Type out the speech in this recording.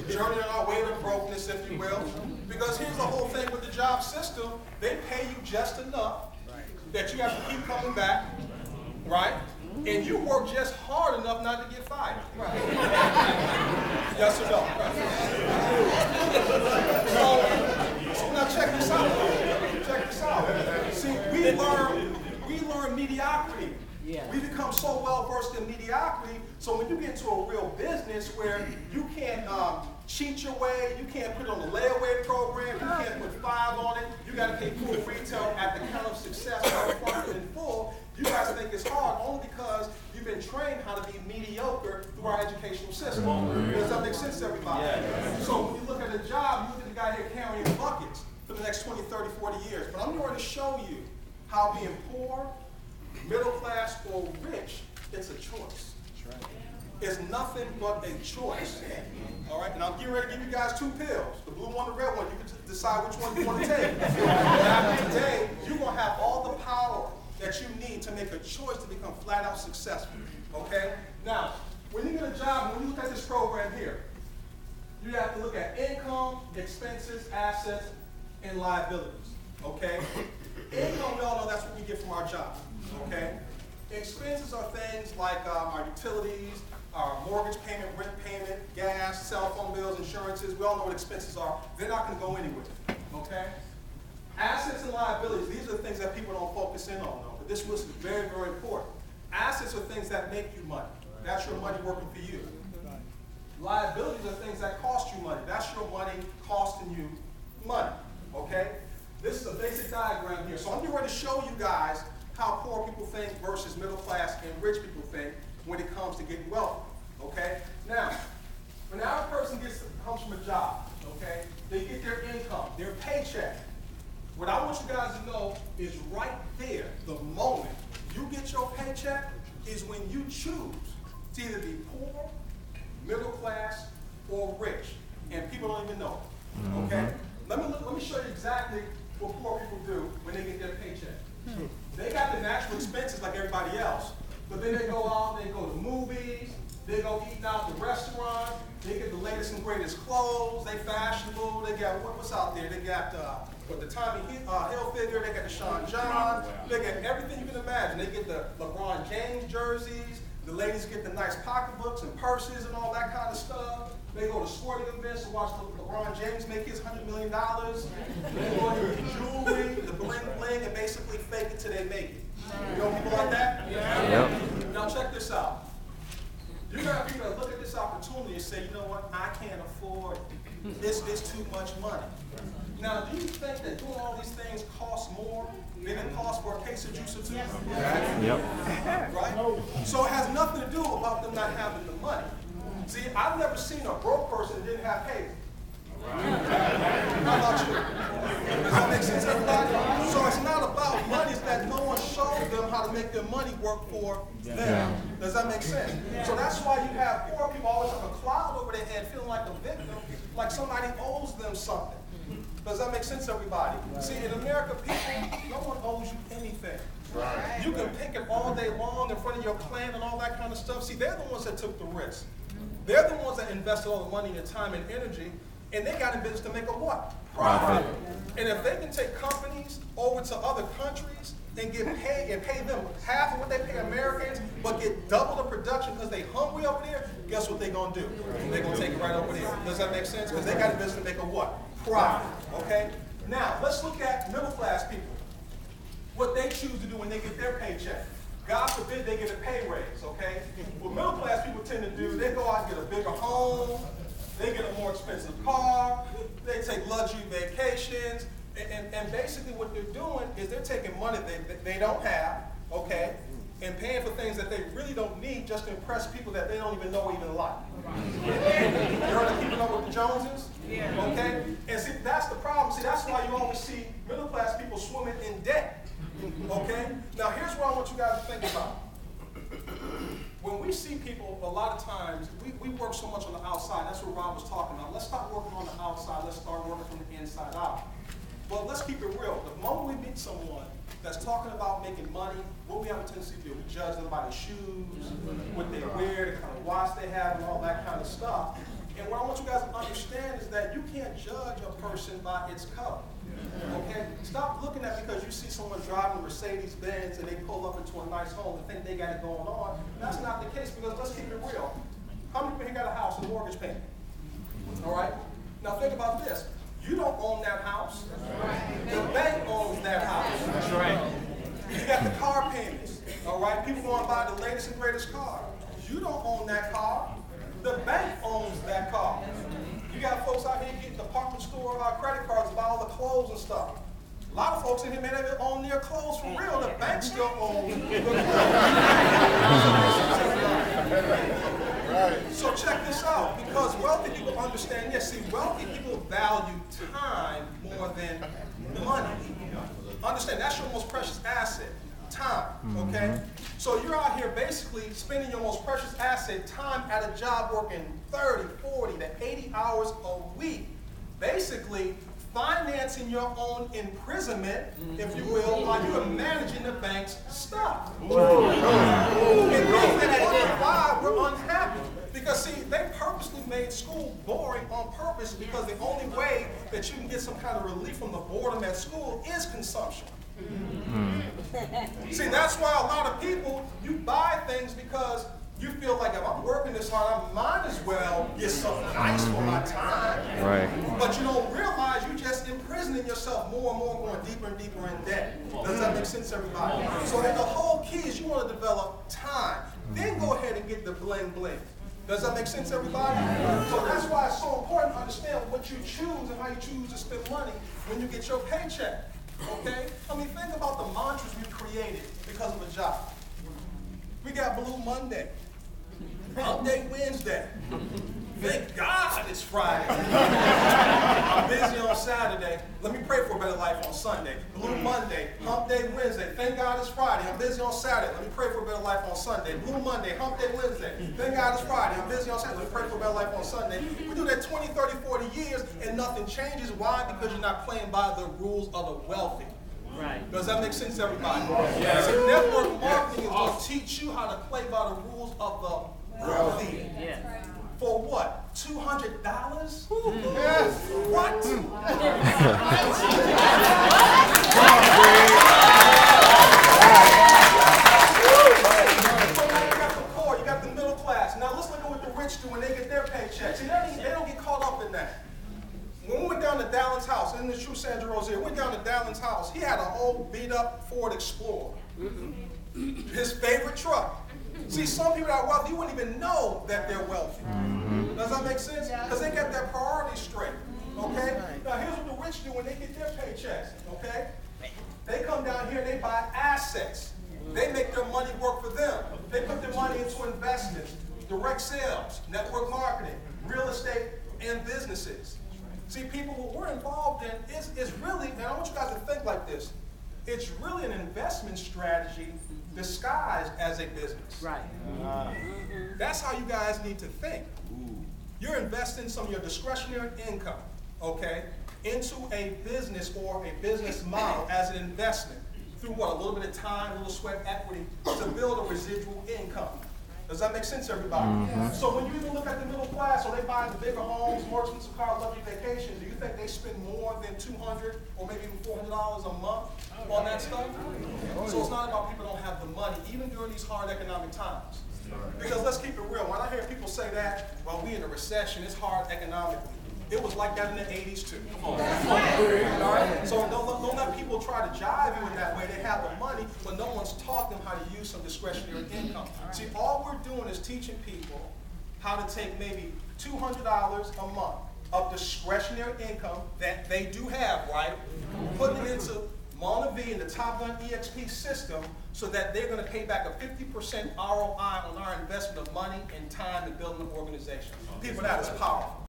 journeying our way to brokenness, if you will. Because here's the whole thing with the job system. They pay you just enough that you have to keep coming back, right? And you work just hard enough not to get fired. Right. Yes or no? Right. So now check this out. Check this out. See, we learn mediocrity. Yeah. We become so well versed in mediocrity, so when you get into a real business where you can't cheat your way, you can't put it on the layaway program, you can't put 5 on it, you got to pay full retail at the count of success in full, you guys think it's hard only because you've been trained how to be mediocre through our educational system. Does that make sense to everybody? Yeah. So when you look at a job, you look at the guy here carrying buckets for the next 20, 30, 40 years. But I'm going to show you how being poor, middle class, or rich, it's a choice. That's right. It's nothing but a choice. All right, and I'm getting ready to give you guys 2 pills. The blue one, the red one. You can decide which one you want to take. And after today, you're going to have all the power that you need to make a choice to become flat out successful. Okay? Now, when you get a job, when you look at this program here, you have to look at income, expenses, assets, and liabilities. Okay? Income, we all know that's what we get from our job. Okay? Expenses are things like our utilities, our mortgage payment, rent payment, gas, cell phone bills, insurances. We all know what expenses are. They're not going to go anywhere. Okay? Assets and liabilities, these are the things that people don't focus in on, though. But this list is very, very important. Assets are things that make you money. That's your money working for you. Liabilities are things that cost you money. That's your money costing you money. Okay? This is a basic diagram here. So I'm getting ready to show you guys how poor people think versus middle class and rich people think when it comes to getting wealthy. Okay? Now, when an average person comes from a job, okay, they get their income, their paycheck. What I want you guys to know is right there, the moment you get your paycheck is when you choose to either be poor, middle class, or rich. And people don't even know it. Okay? Let me show you exactly what poor people do when they get their paycheck. They got the natural expenses like everybody else, but then they go out, they go to movies, they go eating out at the restaurant, they get the latest and greatest clothes, they fashionable, they got, what's out there? They got the Tommy Hilfiger, they got the Sean John, they got everything you can imagine. They get the LeBron James jerseys, the ladies get the nice pocketbooks and purses and all that kind of stuff. They go to sporting events to watch LeBron James make his $100 million. They go to the jewelry, the bling bling, and basically fake it till they make it. You know people like that? Yeah. Yep. Now check this out. You got people that look at this opportunity and say, you know what, I can't afford this too much money. Now, do you think that doing all these things costs more than it costs for a case of juice or two? Yep. Right? So it has nothing to do about them not having the money. See, I've never seen a broke person that didn't have cable. How about you? Does that make sense, everybody? So it's not about money, it's that no one showed them how to make their money work for them. Does that make sense? So that's why you have poor people always have a cloud over their head feeling like a victim, like somebody owes them something. Does that make sense, everybody? See, in America, people, no one owes you anything. Right. You can pick it all day long in front of your clan and all that kind of stuff. See, they're the ones that took the risk. They're the ones that invested all the money and time and energy, and they got in business to make a what? Profit. And if they can take companies over to other countries and get paid and pay them half of what they pay Americans, but get double the production because they hungry over there, guess what they're going to do? They're going to take it right over there. Does that make sense? Because they got in business to make a what? Profit. Okay? Now, let's look at middle class people. What they choose to do when they get their paycheck. God forbid they get a pay raise, okay? What middle class people tend to do, they go out and get a bigger home, they get a more expensive car, they take luxury vacations, and basically what they're doing is they're taking money they don't have, okay, and paying for things that they really don't need just to impress people that they don't even know even like. You heard of Keeping Up with the Joneses? Okay? And see, that's the problem. See, that's why you always see middle class people swimming in debt. Okay? Now, here's what I want you guys to think about. When we see people, a lot of times, we work so much on the outside. That's what Rob was talking about. Let's stop working on the outside. Let's start working from the inside out. But let's keep it real. The moment we meet someone that's talking about making money, what we have a tendency to do, we judge them by their shoes, what they wear, the kind of watch they have, and all that kind of stuff. And what I want you guys to understand is that you can't judge a person by its color. Okay? Stop looking at because you see someone driving a Mercedes-Benz and they pull up into a nice home and think they got it going on. That's not the case because let's keep it real. How many people here got a house and a mortgage payment? All right? Now think about this. You don't own that house. The bank owns that house. That's right. You got the car payments. All right? People want to buy the latest and greatest car. You don't own that car. The bank owns that car. You got folks out here getting department store credit cards to buy all the clothes and stuff. A lot of folks in here may not even own their clothes for real. The bank still owns the clothes. So check this out, because wealthy people understand, yes, see, wealthy people value time more than money. Understand, that's your most precious asset, time, okay? So you're out here basically spending your most precious asset, time, at a job working 30, 40 to 80 hours a week, basically financing your own imprisonment, if you will, while you're managing the bank's stuff. And those that wonder why we're unhappy. Because see, they purposely made school boring on purpose because the only way that you can get some kind of relief from the boredom at school is consumption. See, that's why a lot of people, you buy things because you feel like if I'm working this hard, I might as well get something nice for my time. Right. But you don't realize you're just imprisoning yourself more and more, going deeper and deeper in debt. Does that make sense, everybody? So the whole key is you want to develop time. Then go ahead and get the bling bling. Does that make sense, everybody? So that's why it's so important to understand what you choose and how you choose to spend money when you get your paycheck. Okay? I mean, think about the mantras we created because of a job. We got Blue Monday, Hump Day Wednesday. Thank God it's Friday. I'm busy on Saturday. Let me pray for a better life on Sunday. Blue Monday, Hump Day Wednesday. Thank God it's Friday. I'm busy on Saturday. Let me pray for a better life on Sunday. Blue Monday, Hump Day Wednesday. Thank God it's Friday. I'm busy on Saturday. Let me pray for a better life on Sunday. We do that 20, 30, 40 years and nothing changes. Why? Because you're not playing by the rules of the wealthy. Right. Does that make sense, everybody? Yes. So network marketing is going to teach you how to play by the rules of the wealthy. Yes. For what? $200? Yes. What? You got the poor, you got the middle class. Now let's look at what the rich do when they get their paychecks. See, they don't get caught up in that. When we went down to Dallin's house, and this true Sandra Rozier, we went down to Dallin's house. He had an old beat-up Ford Explorer. His favorite truck. See, some people that are wealthy, you wouldn't even know that they're wealthy. Does that make sense? Because they got their priorities straight. Okay? Now, here's what the rich do when they get their paychecks. Okay? They come down here and they buy assets. They make their money work for them. They put their money into investments, direct sales, network marketing, real estate, and businesses. See, people, what we're involved in is really, and I want you guys to think like this, it's really an investment strategy disguised as a business. Right. That's how you guys need to think. You're investing some of your discretionary income, okay, into a business or a business model as an investment through what? A little bit of time, a little sweat equity to build a residual income. Does that make sense, everybody? So when you even look at the middle class, so they buy the bigger homes, more expensive cars, luxury vacations, do you think they spend more than $200 or maybe even $400 a month on that stuff? So it's not about people don't have the money, even during these hard economic times. Because let's keep it real. When I hear people say that, well, we in a recession, it's hard economically. It was like that in the 80s too. All right? So don't let people try to jive you in that way. They have the money, but no one's taught them how to use some discretionary income. See, all we're doing is teaching people how to take maybe $200 a month of discretionary income that they do have, right? Putting it into Mona V and the Top Gun EXP system so that they're going to pay back a 50% ROI on our investment of money and time in building an organization. People, that is powerful.